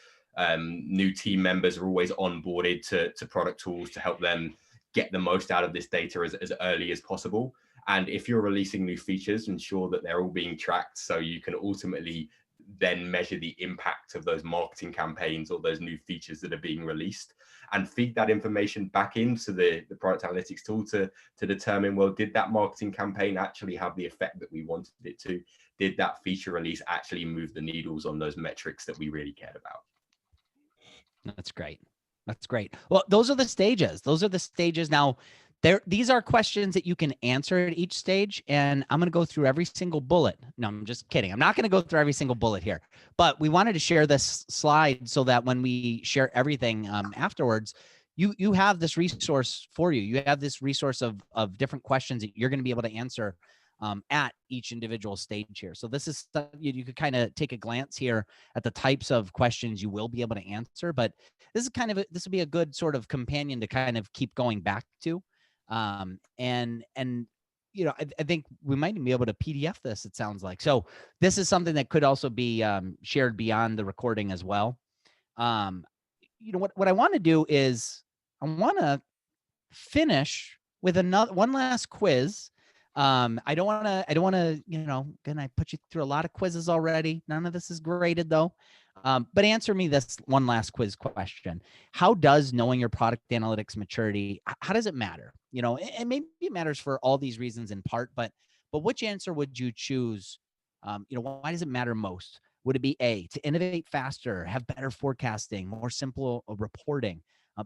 New team members are always onboarded to product tools to help them get the most out of this data as early as possible. And if you're releasing new features, ensure that they're all being tracked so you can ultimately then measure the impact of those marketing campaigns or those new features that are being released, and feed that information back into the product analytics tool to determine, well, did that marketing campaign actually have the effect that we wanted it to? Did that feature release actually move the needles on those metrics that we really cared about? That's great. That's great. Well, those are the stages. Now, these are questions that you can answer at each stage, and I'm going to go through every single bullet. No, I'm just kidding. I'm not going to go through every single bullet here, but we wanted to share this slide so that when we share everything afterwards, you have this resource for you. You have this resource of different questions that you're going to be able to answer at each individual stage here. So this is you could kind of take a glance here at the types of questions you will be able to answer, but this is this would be a good sort of companion to kind of keep going back to. And you know, I think we might be able to PDF this, it sounds like. So this is something that could also be shared beyond the recording as well. You know, what I want to do is I want to finish with one last quiz. I don't want to, you know, again, I put you through a lot of quizzes already. None of this is graded though. But answer me this one last quiz question. How does knowing your product analytics maturity, how does it matter? You know, and maybe it matters for all these reasons in part, but which answer would you choose? You know, why does it matter most? Would it be A, to innovate faster, have better forecasting, more simple reporting?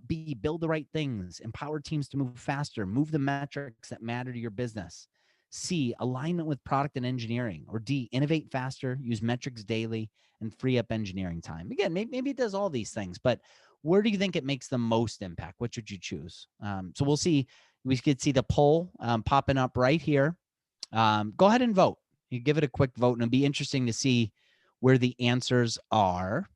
B, build the right things, empower teams to move faster, move the metrics that matter to your business. C, alignment with product and engineering. Or D, innovate faster, use metrics daily, and free up engineering time. Again, maybe it does all these things, but where do you think it makes the most impact? Which would you choose? So we'll see. We could see the poll popping up right here. Go ahead and vote. You give it a quick vote, and it'll be interesting to see where the answers are.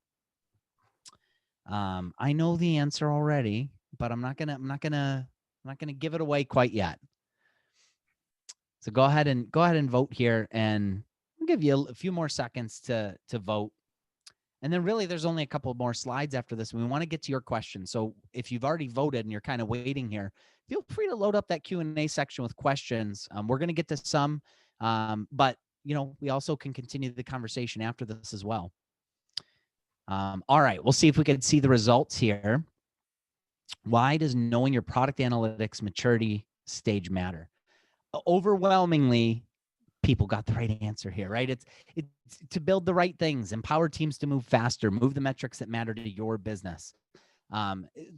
I know the answer already, but I'm not gonna give it away quite yet. So go ahead and vote here, and I'll give you a few more seconds to vote. And then really there's only a couple more slides after this. We want to get to your questions. So if you've already voted and you're kind of waiting here, feel free to load up that Q&A section with questions. We're going to get to some, but you know, we also can continue the conversation after this as well. All right, we'll see if we can see the results here. Why does knowing your product analytics maturity stage matter? Overwhelmingly, people got the right answer here, right? It's to build the right things, empower teams to move faster, move the metrics that matter to your business.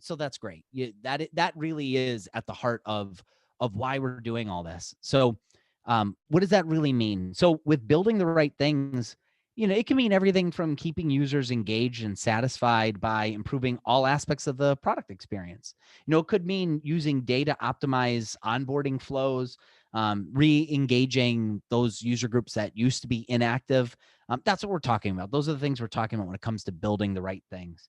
So that's great. That really is at the heart of why we're doing all this. So what does that really mean? So with building the right things, you know, it can mean everything from keeping users engaged and satisfied by improving all aspects of the product experience. You know, it could mean using data optimize onboarding flows, re-engaging those user groups that used to be inactive. That's what we're talking about. Those are the things we're talking about when it comes to building the right things.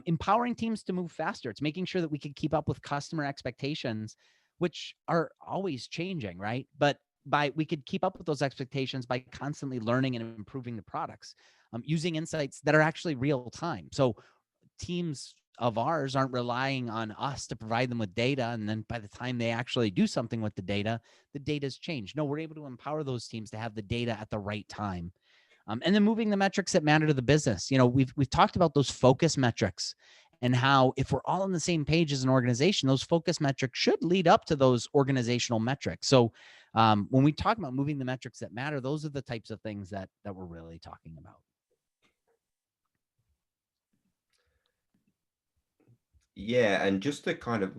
Empowering teams to move faster. It's making sure that we can keep up with customer expectations, which are always changing, right? But we could keep up with those expectations by constantly learning and improving the products, using insights that are actually real time. So teams of ours aren't relying on us to provide them with data, and then by the time they actually do something with the data's changed. No, we're able to empower those teams to have the data at the right time. And then moving the metrics that matter to the business. You know, we've talked about those focus metrics and how if we're all on the same page as an organization, those focus metrics should lead up to those organizational metrics. So when we talk about moving the metrics that matter, those are the types of things that we're really talking about. Yeah, and just to kind of,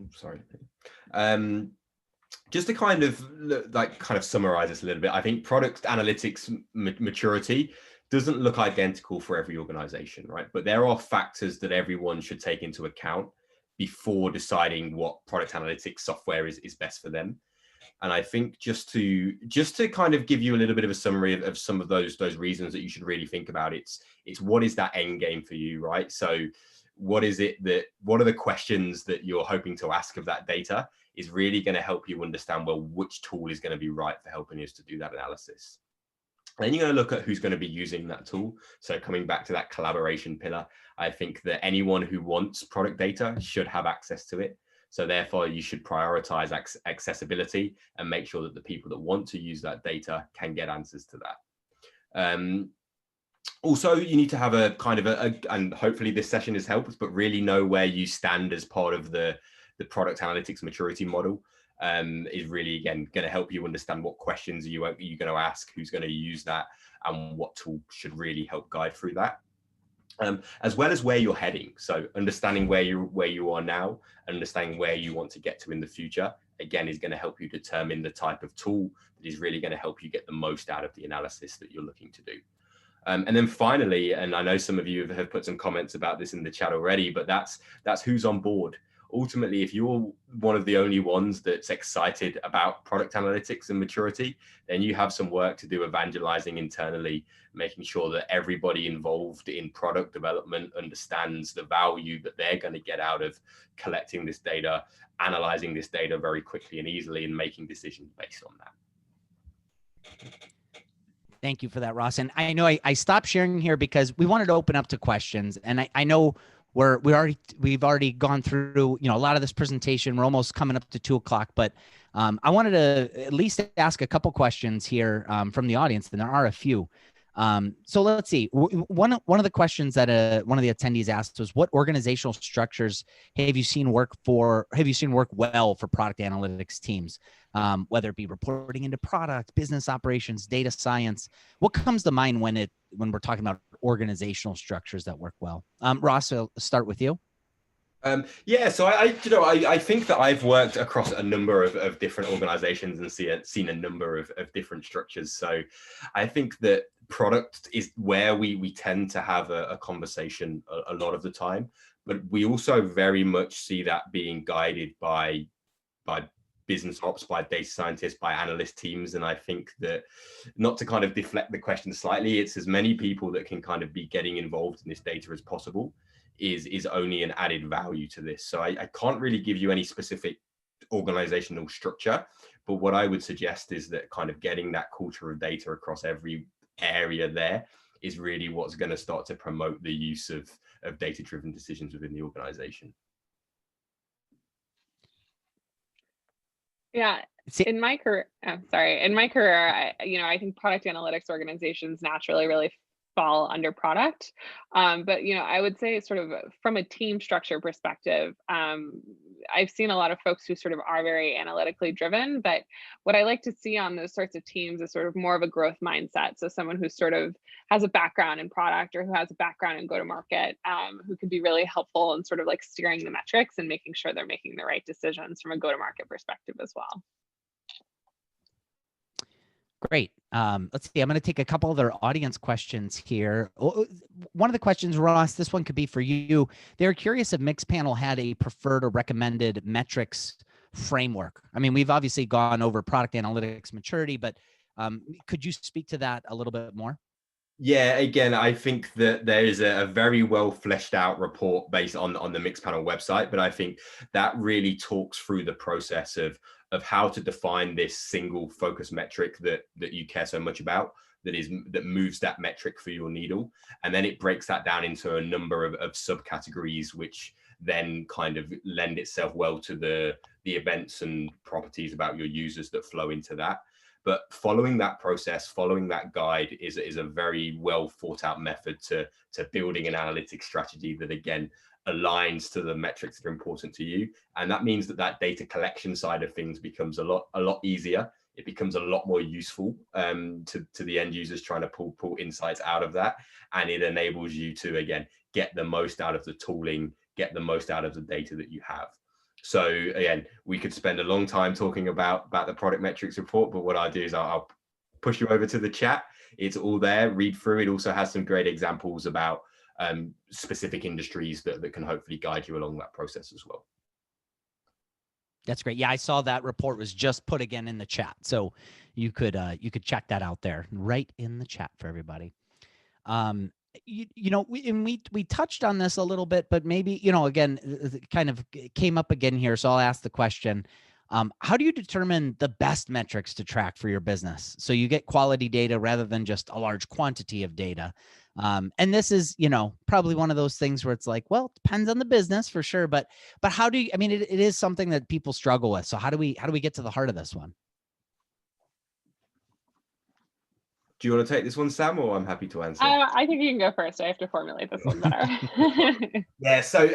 just to kind of summarize this a little bit, I think product analytics maturity doesn't look identical for every organization, right? But there are factors that everyone should take into account before deciding what product analytics software is best for them. And I think just to kind of give you a little bit of a summary of some of those reasons that you should really think about, it's what is that end game for you, right? So what are the questions that you're hoping to ask of that data is really going to help you understand, well, which tool is going to be right for helping us to do that analysis. And then you're going to look at who's going to be using that tool. So coming back to that collaboration pillar, I think that anyone who wants product data should have access to it. So therefore, you should prioritize accessibility and make sure that the people that want to use that data can get answers to that. Also, you need to have a kind of and hopefully this session has helped, but really know where you stand as part of the product analytics maturity model. Is really, again, going to help you understand what questions are you going to ask, who's going to use that, and what tool should really help guide through that. As well as where you're heading. So understanding where you are now, understanding where you want to get to in the future, again, is going to help you determine the type of tool that is really going to help you get the most out of the analysis that you're looking to do. And then finally, and I know some of you have put some comments about this in the chat already, but that's who's on board. ultimately, if you're one of the only ones that's excited about product analytics and maturity, then you have some work to do evangelizing internally, making sure that everybody involved in product development understands the value that they're going to get out of collecting this data, analyzing this data very quickly and easily, and making decisions based on that. Thank you for that, Ross. And I know I stopped sharing here because we wanted to open up to questions. And I know we've already gone through, a lot of this presentation. We're almost coming up to 2:00, but I wanted to at least ask a couple questions here from the audience, and there are a few. So let's see. One of the questions that one of the attendees asked was, what organizational structures have you seen work well for product analytics teams? Whether it be reporting into product, business operations, data science. What comes to mind when we're talking about organizational structures that work well? Ross, I'll start with you. Yeah, so I think that I've worked across a number of different organizations and seen a number of different structures. So I think that product is where we tend to have a conversation a lot of the time, but we also very much see that being guided by business ops, by data scientists, by analyst teams. And I think that, not to kind of deflect the question slightly, it's as many people that can kind of be getting involved in this data as possible is only an added value to this. So I can't really give you any specific organizational structure, but what I would suggest is that kind of getting that culture of data across every area there is really what's going to start to promote the use of data-driven decisions within the organization. Yeah, in my career, I think product analytics organizations naturally really fall under product. But, I would say sort of from a team structure perspective, I've seen a lot of folks who sort of are very analytically driven, but what I like to see on those sorts of teams is sort of more of a growth mindset. So someone who sort of has a background in product or who has a background in go-to-market, who could be really helpful in sort of like steering the metrics and making sure they're making the right decisions from a go-to-market perspective as well. Great. Let's see. I'm going to take a couple other audience questions here. One of the questions, Ross, this one could be for you. They're curious if Mixpanel had a preferred or recommended metrics framework. I mean, we've obviously gone over product analytics maturity, but could you speak to that a little bit more? Yeah, again, I think that there is a very well fleshed out report based on the Mixpanel website, but I think that really talks through the process of how to define this single focus metric that you care so much about, that moves that metric for your needle. And then it breaks that down into a number of subcategories, which then kind of lend itself well to the events and properties about your users that flow into that. But following that process, following that guide is a very well thought out method to building an analytics strategy that, again, aligns to the metrics that are important to you. And that means that data collection side of things becomes a lot easier. It becomes a lot more useful to the end users trying to pull insights out of that. And it enables you to, again, get the most out of the tooling, get the most out of the data that you have. So again, we could spend a long time talking about the product metrics report, but what I'll do is I'll push you over to the chat. It's all there, read through. It also has some great examples about specific industries that can hopefully guide you along that process as well. That's great. Yeah, I saw that report was just put again in the chat. So you could check that out there, right in the chat for everybody. We touched on this a little bit, but maybe, again, it kind of came up again here. So I'll ask the question. How do you determine the best metrics to track for your business so you get quality data rather than just a large quantity of data? And this is, probably one of those things where it's like, well, it depends on the business for sure. But how do you, it is something that people struggle with. So how do we get to the heart of this one? Do you want to take this one, Sam, or I'm happy to answer? I think you can go first. I have to formulate this one better. Yeah, so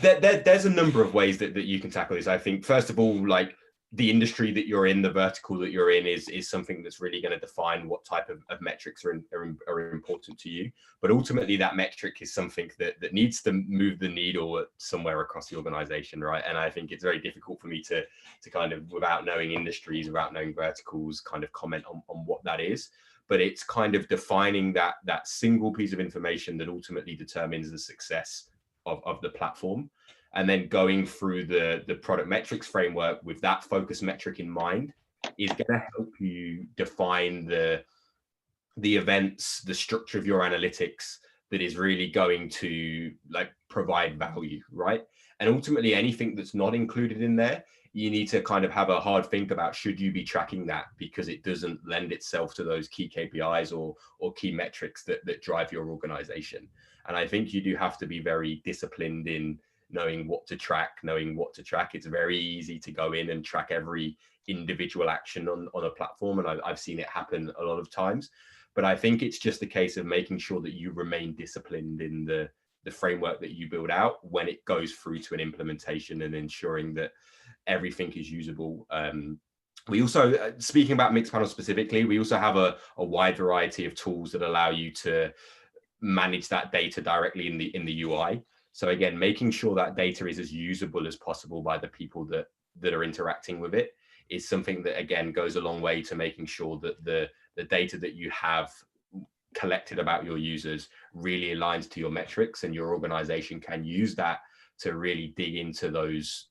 there's a number of ways that you can tackle this. I think, first of all, like the industry that you're in, the vertical that you're in is something that's really going to define what type of metrics are important to you. But ultimately, that metric is something that needs to move the needle somewhere across the organization, right? And I think it's very difficult for me to kind of, without knowing industries, without knowing verticals, kind of comment on what that is. But it's kind of defining that single piece of information that ultimately determines the success of the platform. and then going through the product metrics framework with that focus metric in mind is going to help you define the events, the structure of your analytics that is really going to like provide value, right? And ultimately anything that's not included in there, you need to kind of have a hard think about, should you be tracking that, because it doesn't lend itself to those key KPIs or key metrics that drive your organization. And I think you do have to be very disciplined in knowing what to track. It's very easy to go in and track every individual action on a platform, and I've seen it happen a lot of times. But I think it's just a case of making sure that you remain disciplined in the framework that you build out when it goes through to an implementation, and ensuring that everything is usable. We also, speaking about Mixpanel specifically, we also have a wide variety of tools that allow you to manage that data directly in the UI. So again, making sure that data is as usable as possible by the people that are interacting with it is something that, again, goes a long way to making sure that the data that you have collected about your users really aligns to your metrics, and your organization can use that to really dig into those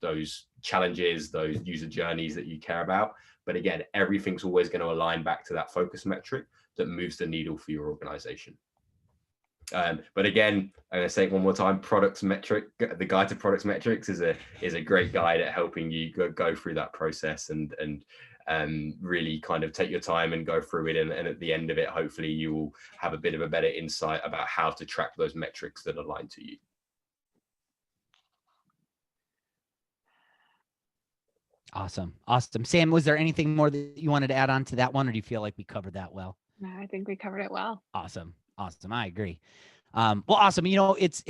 challenges, those user journeys that you care about. But again, everything's always going to align back to that focus metric that moves the needle for your organization. But again, I'm going to say it one more time, the guide to products metrics is a great guide at helping you go through that process and really kind of take your time and go through it. And at the end of it, hopefully you will have a bit of a better insight about how to track those metrics that align to you. Awesome. Sam, was there anything more that you wanted to add on to that one, or do you feel like we covered that well? No, I think we covered it well. Awesome. I agree. Well, awesome. You know, it's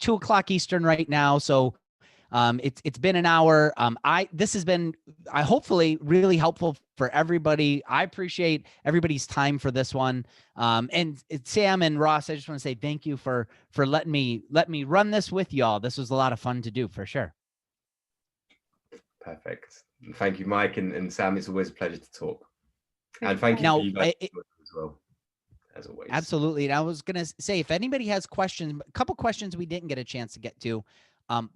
2 o'clock Eastern right now. So it's been an hour. This has been hopefully really helpful for everybody. I appreciate everybody's time for this one. And Sam and Ross, I just want to say thank you for letting me run this with y'all. This was a lot of fun to do, for sure. Perfect. Thank you, Mike and Sam. It's always a pleasure to talk. And thank you for you guys as well, as always. Absolutely. And I was going to say, if anybody has questions, a couple questions we didn't get a chance to get to,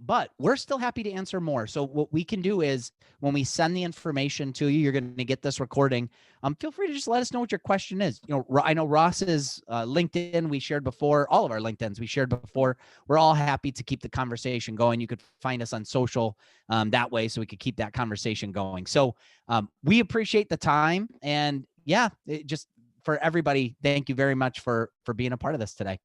but we're still happy to answer more. So what we can do is, when we send the information to you, you're going to get this recording. Feel free to just let us know what your question is. You know, I know Ross's LinkedIn we shared before, all of our LinkedIns we shared before. We're all happy to keep the conversation going. You could find us on social that way, so we could keep that conversation going. So we appreciate the time, and yeah, just for everybody, thank you very much for being a part of this today.